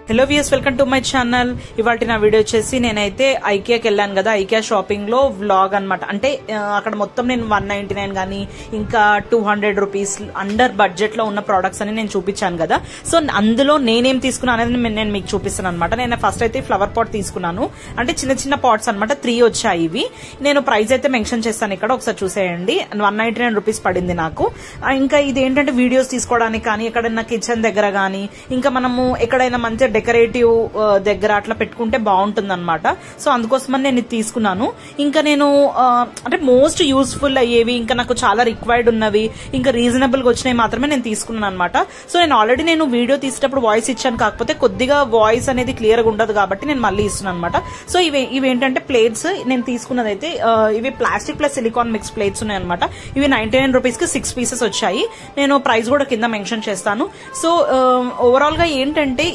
Hello viewers, welcome to my channel. ఇవాళ నా video వచ్చేసి నేనైతే ఐకియాకి వెళ్ళాను కదా, ఐకియా షాపింగ్ లో వ్లాగ్ అనమాట. అంటే అక్కడ మొత్తం నేను 199 గానీ ఇంకా 200 రూపీస్ అండర్ బడ్జెట్ లో ఉన్న ప్రొడక్ట్స్ అని నేను చూపించాను కదా. సో అందులో నేనేం తీసుకున్నాను అనేది నేను మీకు చూపిస్తాను అనమాట. నేను ఫస్ట్ అయితే ఫ్లవర్ పాట్ తీసుకున్నాను. అంటే చిన్న చిన్న పాట్స్ అనమాట, 3 వచ్చాయి ఇవి. నేను ప్రైస్ అయితే మెన్షన్ చేస్తాను ఇక్కడ, ఒకసారి చూసేయండి. 199 రూపీస్ పడింది నాకు. ఇంకా ఇది ఏంటంటే వీడియోస్ తీసుకోవడానికి కానీ, ఎక్కడైనా కిచెన్ దగ్గర కానీ, ఇంకా మనము ఎక్కడైనా మంచి డెకరేటివ్ దగ్గర అట్లా పెట్టుకుంటే బాగుంటుంది అనమాట. సో అందుకోసమని నేను ఇది తీసుకున్నాను. ఇంకా నేను అంటే మోస్ట్ యూస్ఫుల్ అయ్యేవి, ఇంకా నాకు చాలా రిక్వైర్డ్ ఉన్నవి, ఇంకా రీజనబుల్ గా వచ్చినవి మాత్రమే నేను తీసుకున్నాను అనమాట. సో నేను ఆల్రెడీ వీడియో తీసేటప్పుడు వాయిస్ ఇచ్చాను, కాకపోతే కొద్దిగా వాయిస్ అనేది క్లియర్ గా ఉండదు కాబట్టి నేను మళ్ళీ ఇస్తున్నాను అనమాట. సో ఇవేంటంటే ప్లేట్స్ నేను తీసుకున్నది అయితే ఇవి plastic plus silicon mix plates ఉన్నాయి అనమాట. ఇవి 99 రూపీస్ కి 6 పీసెస్ వచ్చాయి. నేను ప్రైస్ కూడా కింద మెన్షన్ చేస్తాను. సో ఓవరాల్ గా ఏంటంటే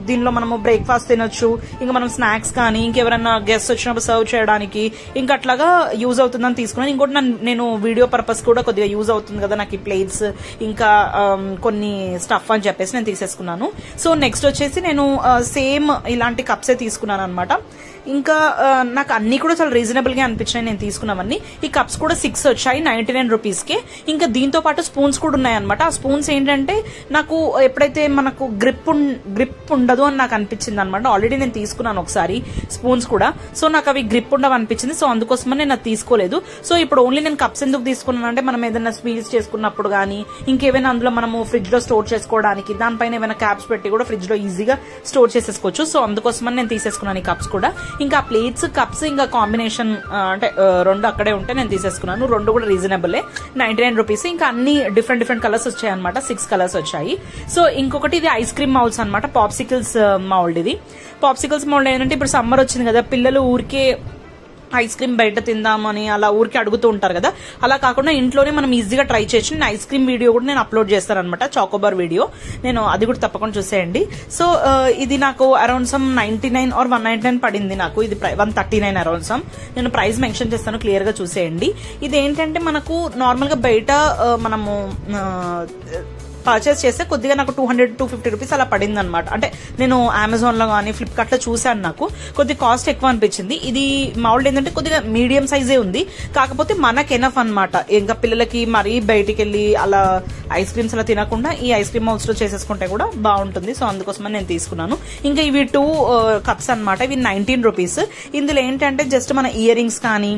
దీనిలో మనము బ్రేక్ఫాస్ట్ తినొచ్చు, ఇంకా మనం స్నాక్స్ కానీ ఇంకెవరైనా గెస్ట్ వచ్చినప్పుడు సర్వ్ చేయడానికి ఇంకా అట్లాగా యూజ్ అవుతుందని తీసుకున్నాను. ఇంకోటి నేను వీడియో పర్పస్ కూడా కొద్దిగా యూజ్ అవుతుంది కదా నాకు ఈ ప్లేట్స్, ఇంకా కొన్ని స్టఫ్ అని చెప్పేసి నేను తీసేసుకున్నాను. సో నెక్స్ట్ వచ్చేసి నేను సేమ్ ఇలాంటి కప్సే తీసుకున్నాను అనమాట. ఇంకా నాకు అన్ని కూడా చాలా రీజనబుల్ గా అనిపించాయి నేను తీసుకున్నవన్నీ. ఈ కప్స్ కూడా 6 వచ్చాయి 99 రూపీస్ కి. ఇంకా దీంతో పాటు స్పూన్స్ కూడా ఉన్నాయి అనమాట. ఆ స్పూన్స్ ఏంటంటే నాకు ఎప్పుడైతే మనకు గ్రిప్ ఉండదు అని నాకు అనిపించింది అనమాట. ఆల్రెడీ నేను తీసుకున్నాను ఒకసారి స్పూన్స్ కూడా. సో నాకు అవి గ్రిప్ ఉండవు అనిపించింది. సో అందుకోసమని నేను అది తీసుకోలేదు. సో ఇప్పుడు ఓన్లీ నేను కప్స్ ఎందుకు తీసుకున్నాను అంటే, మనం ఏదైనా స్వీట్స్ చేసుకున్నప్పుడు కానీ, ఇంకేమైనా అందులో మనము ఫ్రిడ్జ్ లో స్టోర్ చేసుకోవడానికి, దానిపైన ఏమైనా క్యాప్స్ పెట్టి కూడా ఫ్రిడ్జ్ లో ఈజీగా స్టోర్ చేసేసుకోవచ్చు. సో అందుకోసమని నేను తీసేసుకున్నాను ఈ కప్స్ కూడా. ఇంకా ప్లేట్స్ కప్స్ ఇంకా కాంబినేషన్ అంటే 2 అక్కడే ఉంటే నేను తీసేసుకున్నాను. 2 కూడా రీజనబుల్ 99 రూపీస్. ఇంకా అన్ని డిఫరెంట్ కలర్స్ వచ్చాయి అనమాట. 6 కలర్స్ వచ్చాయి. సో ఇంకొకటి ఇది ఐస్ క్రీమ్ మౌల్స్ అనమాట, పాప్సికల్స్ మౌల్డ్. ఇది పాప్సికల్స్ మౌల్డ్ ఏంటంటే ఇప్పుడు సమ్మర్ వచ్చింది కదా, పిల్లలు ఊరికే ఐస్ క్రీమ్ బయట తిందామని అలా ఊరికి అడుగుతూ ఉంటారు కదా. అలా కాకుండా ఇంట్లోనే మనం ఈజీగా ట్రై చేయొచ్చు. నేను ఐస్ క్రీమ్ వీడియో కూడా నేను అప్లోడ్ చేస్తాను అనమాట, చాకోబార్ వీడియో. నేను అది కూడా తప్పకుండా చూసేయండి. సో ఇది నాకు అరౌండ్ సమ్ 99 or 199 పడింది నాకు. ఇది 139 అరౌండ్ సమ్. నేను ప్రైస్ మెన్షన్ చేస్తాను, క్లియర్ గా చూసేయండి. ఇది ఏంటంటే మనకు నార్మల్ గా బయట మనము పర్చేస్ చేస్తే కొద్దిగా నాకు 200-250 రూపీస్ అలా పడింది అనమాట. అంటే నేను అమెజాన్ లో కానీ ఫ్లిప్కార్ట్ లో చూసాను, నాకు కొద్దిగా కాస్ట్ ఎక్కువ అనిపించింది. ఇది మౌల్డ్ ఏంటంటే కొద్దిగా మీడియం సైజే ఉంది, కాకపోతే మనకు ఎనఫ్ అనమాట. ఇంకా పిల్లలకి మరీ బయటికి వెళ్ళి అలా ఐస్ క్రీమ్స్ అలా తినకుండా ఈ ఐస్ క్రీమ్ మౌల్స్ లో చేసేసుకుంటే కూడా బాగుంటుంది. సో అందుకోసమని నేను తీసుకున్నాను. ఇంకా ఇవి 2 కప్స్ అనమాట. ఇవి 19 రూపీస్. ఇందులో ఏంటంటే జస్ట్ మన ఇయర్ రింగ్స్ కానీ,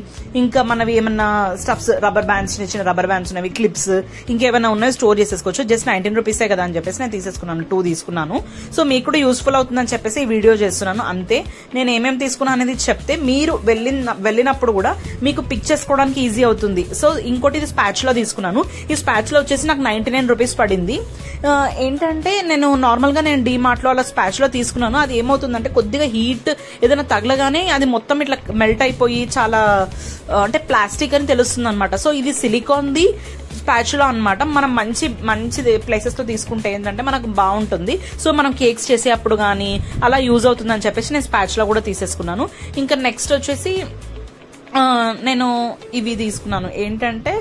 ఇంకా మనవి ఏమన్నా స్టఫ్స్, రబ్బర్ బ్యాండ్స్, చిన్న రబ్బర్ బ్యాండ్స్ ఉన్నవి, క్లిప్స్, ఇంకేమైనా ఉన్నాయి స్టోర్ చేసేసుకోవచ్చు. జస్ట్ 19 రూపీసే కదా అని చెప్పేసి నేను తీసేసుకున్నాను. 2 తీసుకున్నాను. సో మీకు కూడా యూస్ఫుల్ అవుతుందని చెప్పేసి ఈ వీడియో చేస్తున్నాను అంతే. నేను ఏమేమి తీసుకున్నాను అనేది చెప్తే మీరు వెళ్ళినప్పుడు కూడా మీకు పిక్ చేసుకోవడానికి ఈజీ అవుతుంది. సో ఇంకోటి ఇది స్పాచులా తీసుకున్నాను. ఈ స్పాచులా వచ్చేసి నాకు 99 రూపీస్ పడింది. ఏంటంటే నేను నార్మల్ గా నేను డీమార్ట్ లో అలా స్పాచులా తీసుకున్నాను. అది ఏమవుతుందంటే కొద్దిగా హీట్ ఏదైనా తగలగానే అది మొత్తం ఇట్లా మెల్ట్ అయిపోయి చాలా అంటే ప్లాస్టిక్ అని తెలుస్తుంది అనమాట. సో ఇది సిలికాన్ ది స్పాచులా అనమాట. మనం మంచి ప్లేసెస్ లో తీసుకుంటే ఏంటంటే మనకు బాగుంటుంది. సో మనం కేక్స్ చేసే అప్పుడు గానీ అలా యూజ్ అవుతుందని చెప్పేసి నేను స్పాచులా కూడా తీసేసుకున్నాను. ఇంకా నెక్స్ట్ వచ్చేసి నేను ఇవి తీసుకున్నాను. ఏంటంటే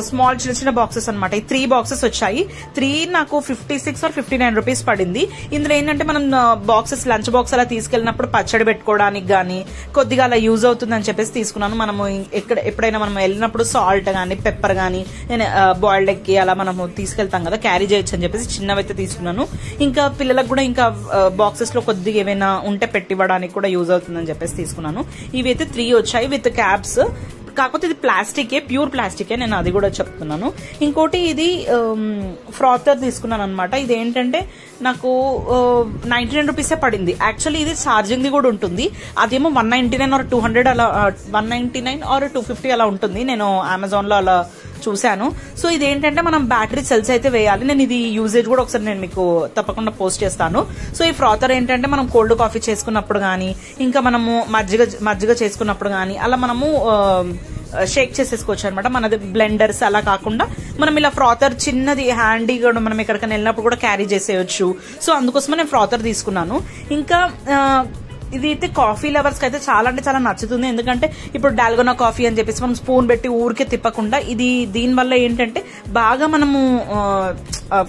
స్మాల్ చిన్న బాక్సెస్ అనమాట. ఈ 3 బాక్సెస్ వచ్చాయి. 3 నాకు 56 or 59 రూపీస్ పడింది. ఇందులో ఏంటంటే మనం బాక్సెస్, లంచ్ బాక్స్ అలా తీసుకెళ్ళినప్పుడు పచ్చడి పెట్టుకోవడానికి గానీ కొద్దిగా అలా యూజ్ అవుతుందని చెప్పేసి తీసుకున్నాను. మనము ఎప్పుడైనా మనం వెళ్ళినప్పుడు సాల్ట్ గానీ పెప్పర్ గానీ బాయిల్డ్ ఎగ్ అలా మనము తీసుకెళ్తాం కదా, క్యారీ చేయొచ్చు అని చెప్పేసి చిన్నవైతే తీసుకున్నాను. ఇంకా పిల్లలకు కూడా ఇంకా బాక్సెస్ లో కొద్దిగా ఏమైనా ఉంటే పెట్టివ్వడానికి కూడా యూజ్ అవుతుందని చెప్పేసి తీసుకున్నాను. ఇవి అయితే 3 వచ్చాయి విత్ క్యాప్స్. కాకపోతే ఇది ప్లాస్టికే, ప్యూర్ ప్లాస్టికే, నేను అది కూడా చెప్తున్నాను. ఇంకోటి ఇది ఫ్రాతర్ తీసుకున్నాను అనమాట. ఇది ఏంటంటే నాకు 99 రూపీసే పడింది. యాక్చువల్లీ ఇది ఛార్జింగ్ ది కూడా ఉంటుంది. అదేమో 199 or 200 అలా 199 or 250 అలా ఉంటుంది. నేను అమెజాన్ లో అలా చూశాను. సో ఇదేంటంటే మనం బ్యాటరీ సెల్స్ అయితే వేయాలి. నేను ఇది యూజేజ్ కూడా ఒకసారి నేను మీకు తప్పకుండా పోస్ట్ చేస్తాను. సో ఈ ఫ్రాతర్ ఏంటంటే మనం కోల్డ్ కాఫీ చేసుకున్నప్పుడు గానీ, ఇంకా మనము మజ్జిగ చేసుకున్నప్పుడు గానీ అలా మనము షేక్ చేసేసుకోవచ్చు అనమాట. మనది బ్లెండర్స్ అలా కాకుండా మనం ఇలా ఫ్రాతర్ చిన్నది హ్యాండీగా మనం ఎక్కడికైనా వెళ్ళినప్పుడు కూడా క్యారీ చేసేయచ్చు. సో అందుకోసమే నేను ఫ్రాతర్ తీసుకున్నాను. ఇంకా ఇది అయితే కాఫీ లవర్స్ కి అయితే చాలా అంటే చాలా నచ్చుతుంది. ఎందుకంటే ఇప్పుడు డాల్గోనా కాఫీ అని చెప్పేసి మనం స్పూన్ పెట్టి ఊరికే తిప్పకుండా, ఇది దీని వల్ల ఏంటంటే బాగా మనము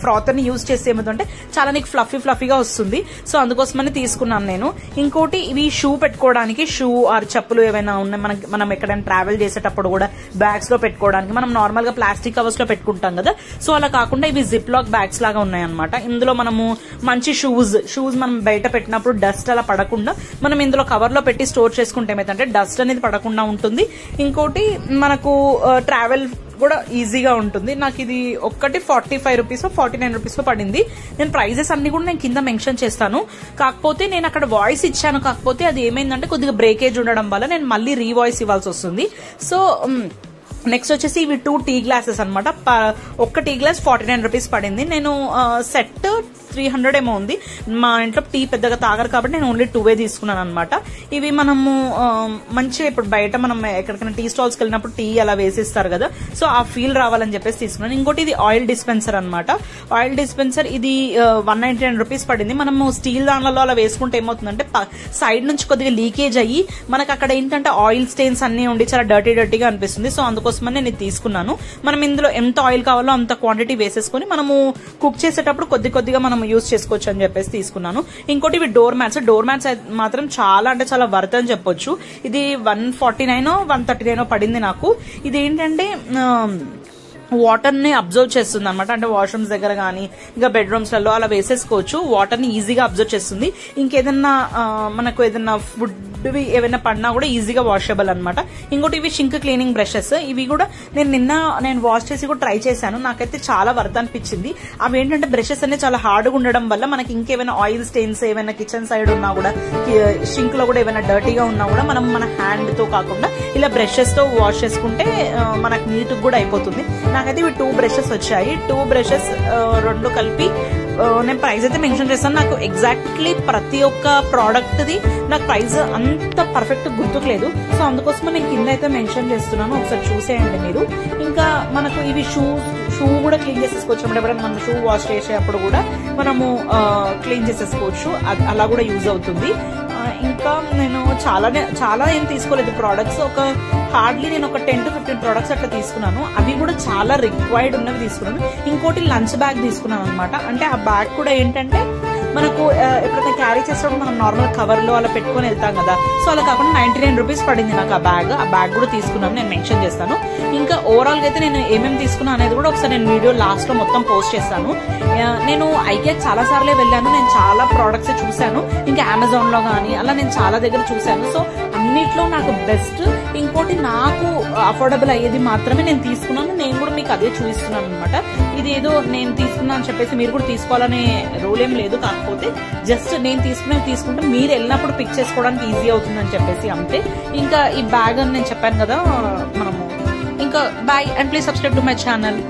ఫ్రాత్ ని యూజ్ చేస్తే ఏమవుతుందంటే చాలా నీకు ఫ్లఫీగా వస్తుంది. సో అందుకోసమని తీసుకున్నాను నేను. ఇంకోటి ఇవి షూ పెట్టుకోవడానికి, షూ ఆర్ చెప్పులు ఏవైనా ఉన్నాయి మనం ఎక్కడైనా ట్రావెల్ చేసేటప్పుడు కూడా బ్యాగ్స్ లో పెట్టుకోవడానికి. మనం నార్మల్ గా ప్లాస్టిక్ కవర్స్ లో పెట్టుకుంటాం కదా, సో అలా కాకుండా ఇవి జిప్ లాక్ బ్యాగ్స్ లాగా ఉన్నాయన్నమాట. ఇందులో మనము మంచి షూస్ మనం బయట పెట్టినప్పుడు డస్ట్ అలా పడకుండా మనం ఇందులో కవర్ లో పెట్టి స్టోర్ చేసుకుంటే ఏమైతే డస్ట్ అనేది పడకుండా ఉంటుంది. ఇంకోటి మనకు ట్రావెల్ కూడా ఈజీగా ఉంటుంది. నాకు ఇది ఒక్కటి 45 రూపీస్ 49 రూపీస్ పడింది. నేను ప్రైజెస్ అన్ని కూడా నేను కింద మెన్షన్ చేస్తాను. కాకపోతే నేను అక్కడ వాయిస్ ఇచ్చాను, కాకపోతే అది ఏమైందంటే కొద్దిగా బ్రేకేజ్ ఉండడం వల్ల నేను మళ్ళీ రీవాయిస్ ఇవ్వాల్సి వస్తుంది. సో నెక్స్ట్ వచ్చేసి ఇవి 2 టీ గ్లాసెస్ అనమాట. ఒక్క టీ గ్లాస్ 49 రూపీస్ పడింది. నేను సెట్ 300 ఏమో ఉంది. మా ఇంట్లో టీ పెద్దగా తాగరు కాబట్టి నేను ఓన్లీ 2 తీసుకున్నాను అనమాట. ఇవి మనము మంచిగా ఇప్పుడు బయట మనం ఎక్కడికైనా టీ స్టాల్స్ కి వెళ్ళినప్పుడు టీ అలా వేసిస్తారు కదా, సో ఆ ఫీల్ రావాలని చెప్పేసి తీసుకున్నాను. ఇంకోటి ఇది ఆయిల్ డిస్పెన్సర్ అనమాట. ఆయిల్ డిస్పెన్సర్ ఇది 199 రూపీస్ పడింది. మనము స్టీల్ దానిలో అలా వేసుకుంటే ఏమవుతుందంటే సైడ్ నుంచి కొద్దిగా లీకేజ్ అయ్యి మనకు అక్కడ ఏంటంటే ఆయిల్ స్టెయిన్స్ అన్ని ఉండి చాలా డర్టీగా అనిపిస్తుంది. సో అందుకోసమని నేను ఇది తీసుకున్నాను. మనం ఇందులో ఎంత ఆయిల్ కావాలో అంత క్వాంటిటీ వేసేసుకుని మనము కుక్ చేసేటప్పుడు కొద్దిగా మనం యూజ్ చేసుకోవచ్చు అని చెప్పేసి తీసుకున్నాను. ఇంకోటి ఇవి డోర్ మ్యాట్స్ మాత్రం చాలా అంటే చాలా వర్త్ అని చెప్పొచ్చు. ఇది 149 139 పడింది నాకు. ఇది ఏంటంటే వాటర్ ని అబ్జర్వ్ చేస్తుంది అనమాట. అంటే వాష్రూమ్స్ దగ్గర కానీ ఇంకా బెడ్రూమ్స్ లలో అలా వేసేసుకోవచ్చు. వాటర్ ని ఈజీగా అబ్జర్వ్ చేస్తుంది. ఇంకేదన్నా మనకు ఏదన్నా ఫుడ్ ఏమైనా పడినా కూడా ఈజీగా వాషబుల్ అనమాట. ఇంకోటి ఇవి షింక్ క్లీనింగ్ బ్రషెస్. ఇవి కూడా నేను వాష్ చేసి కూడా ట్రై చేశాను. నాకైతే చాలా వర్త్ అనిపించింది. అవి ఏంటంటే బ్రషెస్ అనేది చాలా హార్డ్గా ఉండడం వల్ల మనకి ఇంకేమైనా ఆయిల్ స్టెయిన్స్ ఏమైనా కిచెన్ సైడ్ ఉన్నా కూడా షింక్ లో కూడా ఏమైనా డర్టీగా ఉన్నా కూడా మనం మన హ్యాండ్ తో కాకుండా ఇలా బ్రషెస్ తో వాష్ చేసుకుంటే మనకు నీట్ కూడా అయిపోతుంది. నాకైతే ఇవి 2 బ్రషెస్ వచ్చాయి. 2 బ్రషెస్ 2 కలిపి నేను ప్రైస్ అయితే మెన్షన్ చేస్తాను. నాకు ఎగ్జాక్ట్లీ ప్రతి ఒక్క ప్రోడక్ట్ ది నాకు ప్రైస్ అంత పర్ఫెక్ట్ గుర్తుకులేదు. సో అందుకోసం నేను కింద అయితే మెన్షన్ చేస్తున్నాను, ఒకసారి చూసేయండి మీరు. ఇంకా మనకు ఇవి షూ కూడా క్లీన్ చేసేసుకోవచ్చు. ఎప్పుడైనా మనం షూ వాష్ చేసేటప్పుడు కూడా మనము క్లీన్ చేసేసుకోవచ్చు. అలా కూడా యూజ్ అవుతుంది. ఇంకా నేను చాలా ఏం తీసుకోలేదు ప్రోడక్ట్స్. హార్డ్లీ నేను ఒక 10 to 15 ప్రోడక్ట్స్ అట్లా తీసుకున్నాను. అవి కూడా చాలా రిక్వైర్డ్ ఉన్నవి తీసుకున్నాను. ఇంకోటి లంచ్ బ్యాగ్ తీసుకున్నాను అనమాట. అంటే ఆ బ్యాగ్ కూడా ఏంటంటే మనకు ఎప్పుడైనా క్యారీ చేసేటప్పుడు మనం నార్మల్ కవర్ లో అలా పెట్టుకుని వెళ్తాం కదా, సో అలా కాకుండా 99 రూపీస్ పడింది నాకు ఆ బ్యాగ్ కూడా తీసుకున్నాను. నేను మెన్షన్ చేస్తాను. ఇంకా ఓవరాల్ గా అయితే నేను ఏమేమి తీసుకున్నా అనేది కూడా ఒకసారి నేను వీడియో లాస్ట్ లో మొత్తం పోస్ట్ చేస్తాను. నేను ఐకియా చాలా సార్లే వెళ్ళాను. నేను చాలా ప్రోడక్ట్స్ చూశాను. ఇంకా అమెజాన్ లో గానీ అలా నేను చాలా దగ్గర చూశాను. సో అన్నిట్లో నాకు బెస్ట్, ఇంకోటి నాకు అఫోర్డబుల్ అయ్యేది మాత్రమే నేను తీసుకున్నాను. నేను కూడా మీకు అదే చూపిస్తున్నాను అనమాట. ఇది ఏదో నేను తీసుకున్నా అని చెప్పేసి మీరు కూడా తీసుకోవాలనే రూల్ ఏం లేదు. కాకపోతే జస్ట్ నేను తీసుకుంటే మీరు వెళ్ళినప్పుడు పిక్ చేసుకోవడానికి ఈజీ అవుతుందని చెప్పేసి అంతే. ఇంకా ఈ బ్యాగ్ అని నేను చెప్పాను కదా మనము. ఇంకా bye and please subscribe to my channel.